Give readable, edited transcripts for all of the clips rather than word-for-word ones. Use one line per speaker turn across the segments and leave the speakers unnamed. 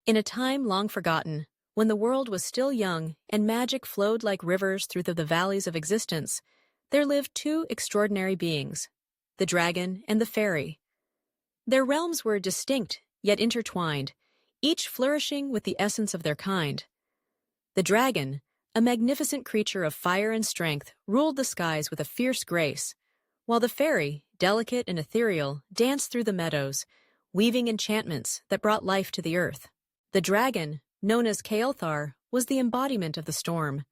In a time long forgotten, when the world was still young and magic flowed like rivers through the valleys of existence, there lived two extraordinary beings, the dragon and the fairy. Their realms were distinct yet intertwined, each flourishing with the essence of their kind. The dragon, a magnificent creature of fire and strength, ruled the skies with a fierce grace, while the fairy, delicate and ethereal, danced through the meadows, weaving enchantments that brought life to the earth. The dragon, known as Kael'thar, was the embodiment of the storm.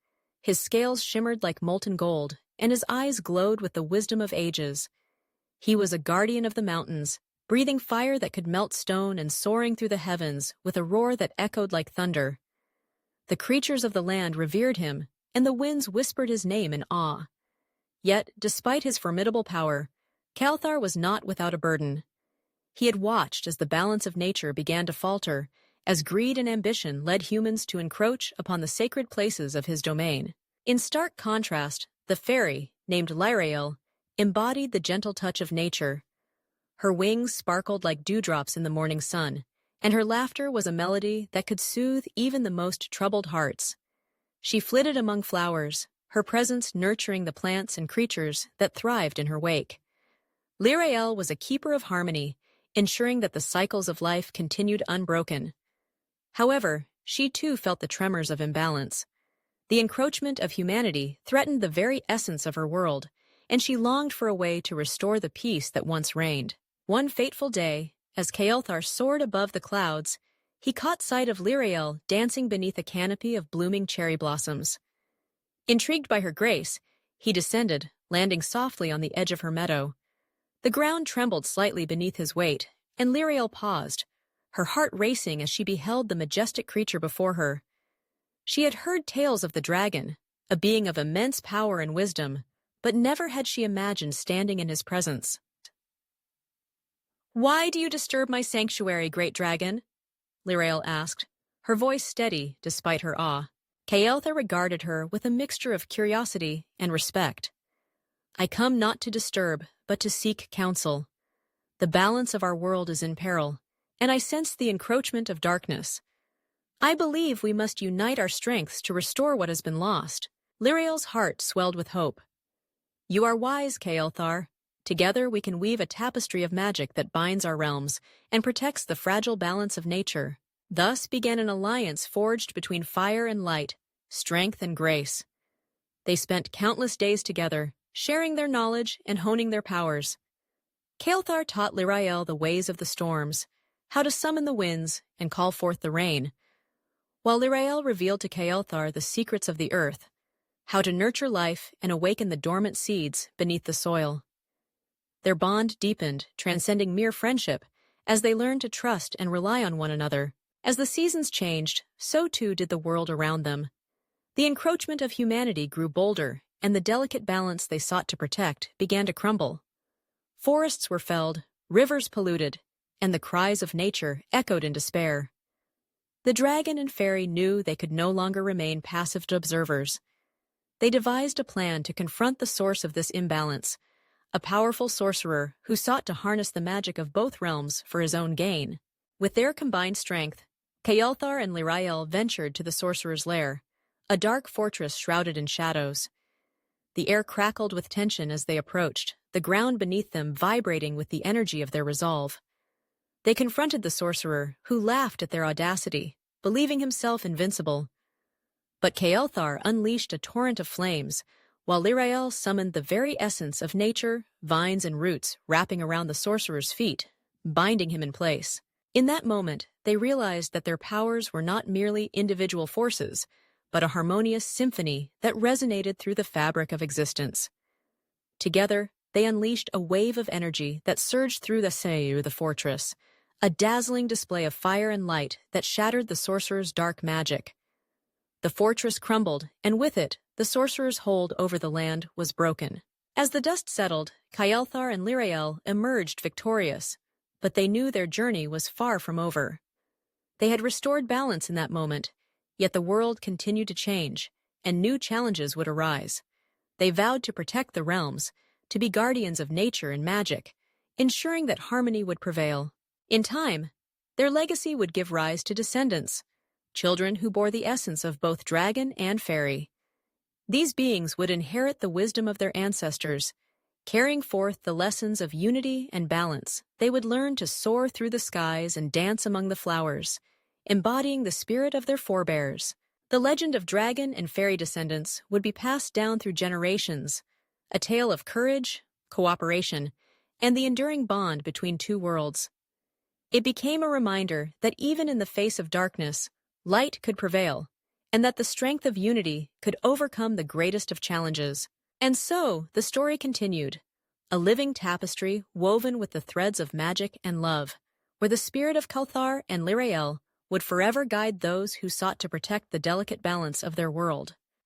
His scales shimmered like molten gold, and his eyes glowed with the wisdom of ages. He was a guardian of the mountains, breathing fire that could melt stone and soaring through the heavens with a roar that echoed like thunder. The creatures of the land revered him, and the winds whispered his name in awe. Yet, despite his formidable power, Kael'thar was not without a burden. He had watched as the balance of nature began to falter, as greed and ambition led humans to encroach upon the sacred places of his domain. In stark contrast, the fairy, named Lyrael, embodied the gentle touch of nature. Her wings sparkled like dewdrops in the morning sun, and her laughter was a melody that could soothe even the most troubled hearts. She flitted among flowers, her presence nurturing the plants and creatures that thrived in her wake. Lyrael was a keeper of harmony, ensuring that the cycles of life continued unbroken. However, she too felt the tremors of imbalance. The encroachment of humanity threatened the very essence of her world, and she longed for a way to restore the peace that once reigned. One fateful day, as Kael'thar soared above the clouds, he caught sight of Lyrael dancing beneath a canopy of blooming cherry blossoms. Intrigued by her grace, he descended, landing softly on the edge of her meadow. The ground trembled slightly beneath his weight, and Lyrael paused, her heart racing as she beheld the majestic creature before her. She had heard tales of the dragon, a being of immense power and wisdom, but never had she imagined standing in his presence. "Why do you disturb my sanctuary, great dragon?" Lyrael asked, her voice steady despite her awe. Kael'thar regarded her with a mixture of curiosity and respect. "I come not to disturb, but to seek counsel. The balance of our world is in peril, and I sense the encroachment of darkness. I believe we must unite our strengths to restore what has been lost." Lyrael's heart swelled with hope. "You are wise, Kael'thar. Together we can weave a tapestry of magic that binds our realms and protects the fragile balance of nature." Thus began an alliance forged between fire and light, strength and grace. They spent countless days together, sharing their knowledge and honing their powers. Kael'thar taught Lyrael the ways of the storms, how to summon the winds and call forth the rain, while Lyrael revealed to Kael'thar the secrets of the earth, how to nurture life and awaken the dormant seeds beneath the soil. Their bond deepened, transcending mere friendship, as they learned to trust and rely on one another. As the seasons changed, so too did the world around them. The encroachment of humanity grew bolder, and the delicate balance they sought to protect began to crumble. Forests were felled, rivers polluted, and the cries of nature echoed in despair. The dragon and fairy knew they could no longer remain passive observers. They devised a plan to confront the source of this imbalance, a powerful sorcerer who sought to harness the magic of both realms for his own gain. With their combined strength, Kael'thar and Lyrael ventured to the sorcerer's lair, a dark fortress shrouded in shadows. The air crackled with tension as they approached, the ground beneath them vibrating with the energy of their resolve. They confronted the sorcerer, who laughed at their audacity, believing himself invincible. But Kael'thar unleashed a torrent of flames, while Lyrael summoned the very essence of nature, vines and roots wrapping around the sorcerer's feet, binding him in place. In that moment, they realized that their powers were not merely individual forces, but a harmonious symphony that resonated through the fabric of existence. Together, they unleashed a wave of energy that surged through the fortress, a dazzling display of fire and light that shattered the sorcerer's dark magic. The fortress crumbled, and with it, the sorcerer's hold over the land was broken. As the dust settled, Kael'thar and Lyrael emerged victorious, but they knew their journey was far from over. They had restored balance in that moment, yet the world continued to change, and new challenges would arise. They vowed to protect the realms, to be guardians of nature and magic, ensuring that harmony would prevail. In time, Their legacy would give rise to descendants, children who bore the essence of both dragon and fairy. These beings would inherit the wisdom of their ancestors, carrying forth the lessons of unity and balance. They would learn to soar through the skies and dance among the flowers, embodying the spirit of their forebears. The legend of dragon and fairy descendants would be passed down through generations, a tale of courage, cooperation, and the enduring bond between two worlds. It became a reminder that even in the face of darkness, light could prevail, and that the strength of unity could overcome the greatest of challenges. And so, the story continued, a living tapestry woven with the threads of magic and love, where the spirit of Kauthar and Lirael would forever guide those who sought to protect the delicate balance of their world.